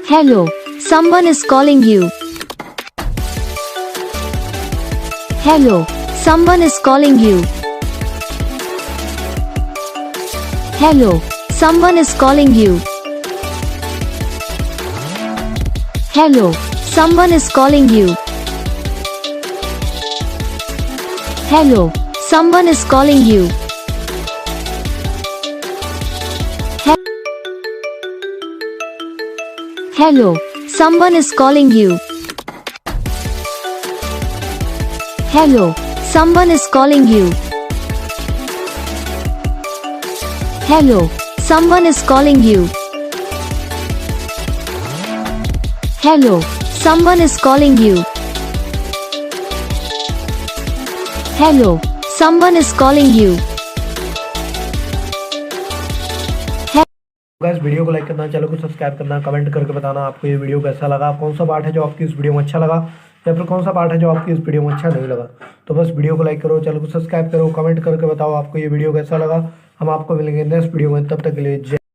Hello, someone is calling you. Hello, someone is calling you. Hello, someone is calling you. Hello, someone is calling you. Hello, someone is calling you. Hello, someone is calling you. Hello, someone is calling you. Hello, someone is calling you. Hello, someone is calling you. Hello, someone is calling you. Guys video को like करना, channel को subscribe करना, comment करके बताना आपको ये video कैसा लगा, कौन सा पार्ट है जो आपकी इस वीडियो में अच्छा लगा या फिर कौन सा पार्ट है जो आपकी इस वीडियो में अच्छा नहीं लगा। तो बस वीडियो को लाइक करो, चैनल को सब्सक्राइब करो, कमेंट करके बताओ आपको ये वीडियो कैसा लगा। हम आपको मिलेंगे नेक्स्ट वीडियो में, तब तक के लिए जय।